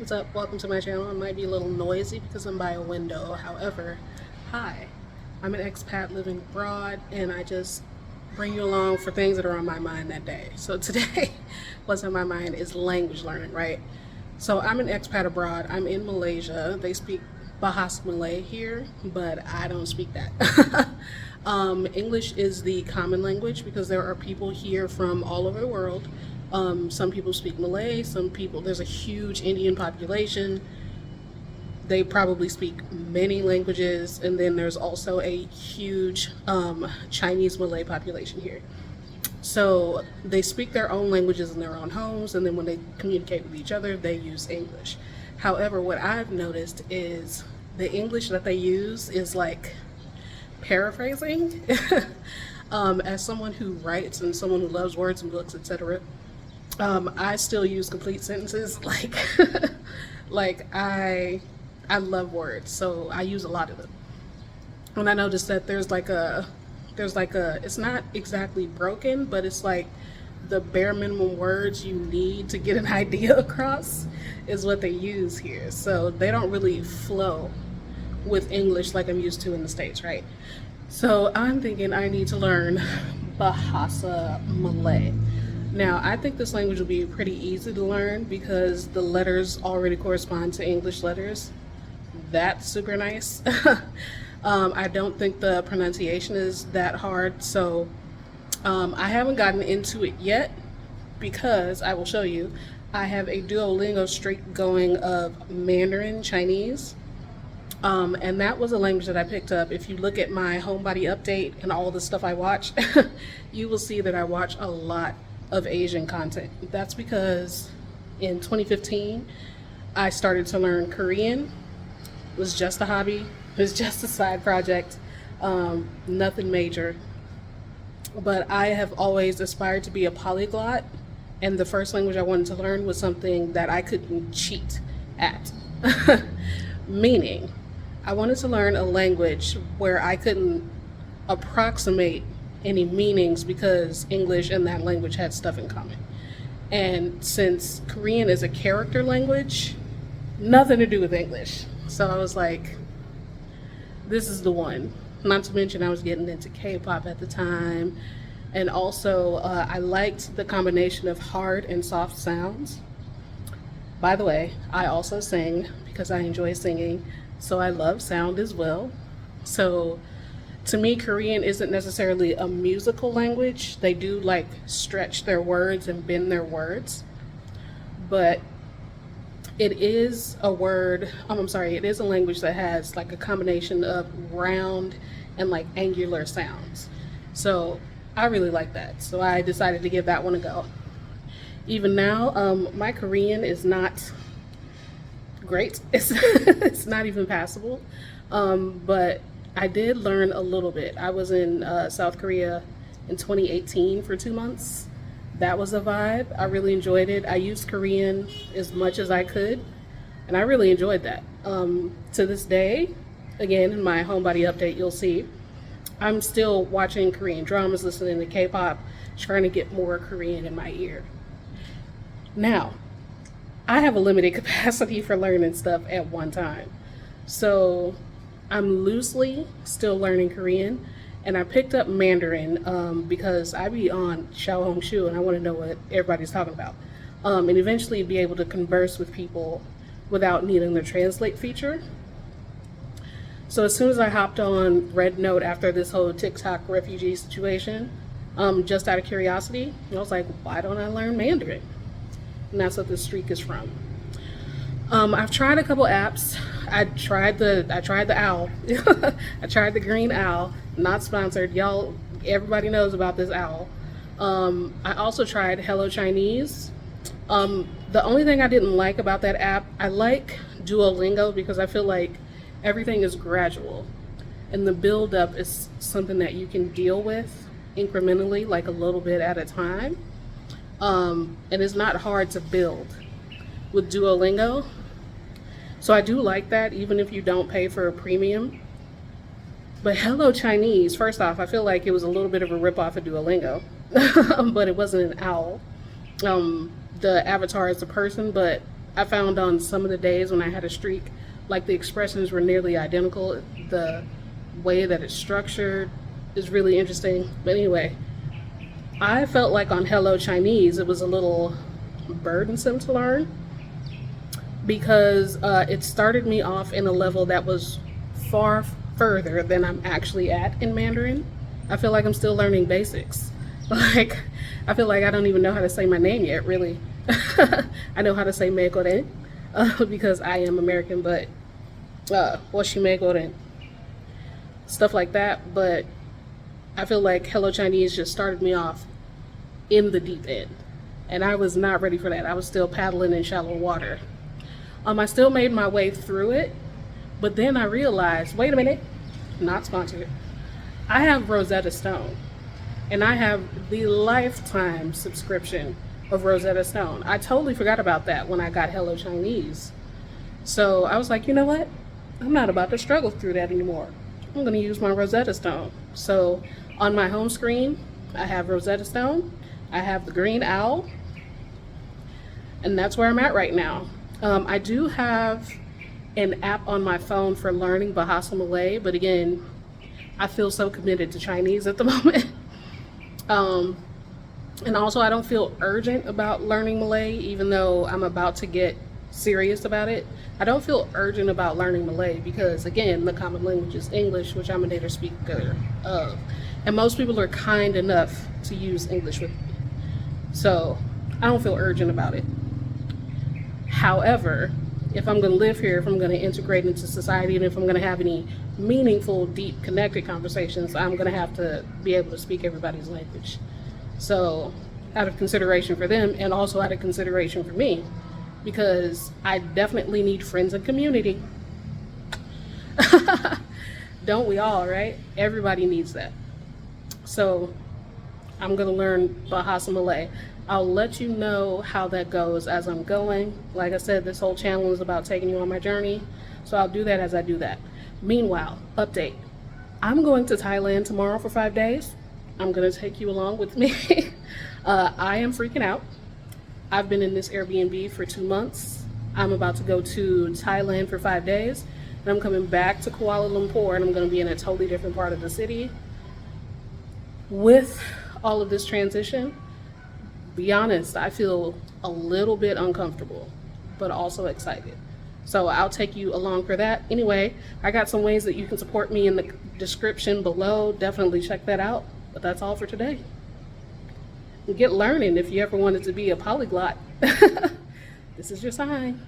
What's up? Welcome to my channel. It might be a little noisy because I'm by a window. However, hi. I'm an expat living abroad and I just bring you along for things that are on my mind that day. So today, what's on my mind is language learning, right? So I'm an expat abroad. I'm in Malaysia. They speak Bahasa Malay here, but I don't speak that. English is the common language because there are people here from all over the world. Some people speak Malay, there's a huge Indian population. They probably speak many languages, and then there's also a huge Chinese Malay population here. So they speak their own languages in their own homes, and then when they communicate with each other, they use English. However, what I've noticed is the English that they use is like paraphrasing. As someone who writes and someone who loves words and books, etc., I still use complete sentences. I love words, so I use a lot of them. And I noticed that it's not exactly broken, but it's like the bare minimum words you need to get an idea across is what they use here. So they don't really flow with English like I'm used to in the States, right? So I'm thinking I need to learn Bahasa Malay. Now, I think this language will be pretty easy to learn because the letters already correspond to English letters. That's super nice. I don't think the pronunciation is that hard, so I haven't gotten into it yet because I will show you. I have a Duolingo streak going of Mandarin Chinese. And that was a language that I picked up. If you look at my Homebody update and all the stuff I watch, you will see that I watch a lot of Asian content. That's because in 2015, I started to learn Korean. It was just a hobby. It was just a side project, nothing major. But I have always aspired to be a polyglot, and the first language I wanted to learn was something that I couldn't cheat at. Meaning, I wanted to learn a language where I couldn't approximate any meanings because English and that language had stuff in common. And since Korean is a character language, nothing to do with English. So I was like, this is the one. Not to mention I was getting into K-pop at the time. And also I liked the combination of hard and soft sounds. By the way, I also sing because I enjoy singing. So I love sound as well. So to me, Korean isn't necessarily a musical language. They do like stretch their words and bend their words. But it is a it is a language that has like a combination of round and like angular sounds. So I really like that. So I decided to give that one a go. Even now, my Korean is not great. It's not even passable. But I did learn a little bit. I was in South Korea in 2018 for 2 months. That was a vibe. I really enjoyed it. I used Korean as much as I could, and I really enjoyed that. To this day, again, in my Homebody update, you'll see, I'm still watching Korean dramas, listening to K-pop, trying to get more Korean in my ear. Now, I have a limited capacity for learning stuff at one time. So I'm loosely still learning Korean, and I picked up Mandarin because I be on Xiaohongshu and I want to know what everybody's talking about, and eventually be able to converse with people without needing the translate feature. So as soon as I hopped on Red Note after this whole TikTok refugee situation, just out of curiosity, I was like, why don't I learn Mandarin? And that's what this streak is from. I've tried a couple apps. I tried the owl. I tried the green owl. Not sponsored. Y'all, everybody knows about this owl. I also tried Hello Chinese. The only thing I didn't like about that app, I like Duolingo because I feel like everything is gradual, and the build up is something that you can deal with incrementally, like a little bit at a time. And it's not hard to build with Duolingo. So I do like that, even if you don't pay for a premium. But Hello Chinese, first off, I feel like it was a little bit of a ripoff of Duolingo, but it wasn't an owl. The avatar is a person, but I found on some of the days when I had a streak, like the expressions were nearly identical. The way that it's structured is really interesting. But anyway, I felt like on Hello Chinese, it was a little burdensome to learn because it started me off in a level that was far further than I'm actually at in Mandarin. I feel like I'm still learning basics. Like, I feel like I don't even know how to say my name yet, really. I know how to say Meikoren because I am American, but Washi Meikoren, stuff like that. But I feel like Hello Chinese just started me off in the deep end, and I was not ready for that. I was still paddling in shallow water. I still made my way through it, but then I realized, wait a minute, not sponsored. I have Rosetta Stone, and I have the lifetime subscription of Rosetta Stone. I totally forgot about that when I got Hello Chinese. So I was like, you know what? I'm not about to struggle through that anymore. I'm gonna use my Rosetta Stone. So on my home screen, I have Rosetta Stone, I have the green owl, and that's where I'm at right now. I do have an app on my phone for learning Bahasa Malay, but again, I feel so committed to Chinese at the moment. And also I don't feel urgent about learning Malay, even though I'm about to get serious about it. I don't feel urgent about learning Malay because, again, the common language is English, which I'm a native speaker of. And most people are kind enough to use English with me. So I don't feel urgent about it. However, if I'm going to live here, if I'm going to integrate into society, and if I'm going to have any meaningful, deep, connected conversations, I'm going to have to be able to speak everybody's language. So out of consideration for them, and also out of consideration for me, because I definitely need friends and community. Don't we all, right? Everybody needs that. So I'm going to learn Bahasa Malay. I'll let you know how that goes as I'm going. Like I said, this whole channel is about taking you on my journey. So I'll do that as I do that. Meanwhile, update. I'm going to Thailand tomorrow for 5 days. I'm going to take you along with me. I am freaking out. I've been in this Airbnb for 2 months. I'm about to go to Thailand for 5 days. And I'm coming back to Kuala Lumpur, and I'm going to be in a totally different part of the city. With all of this transition, be honest, I feel a little bit uncomfortable, but also excited. So I'll take you along for that. Anyway, I got some ways that you can support me in the description below. Definitely check that out. But that's all for today. Get learning if you ever wanted to be a polyglot. This is your sign.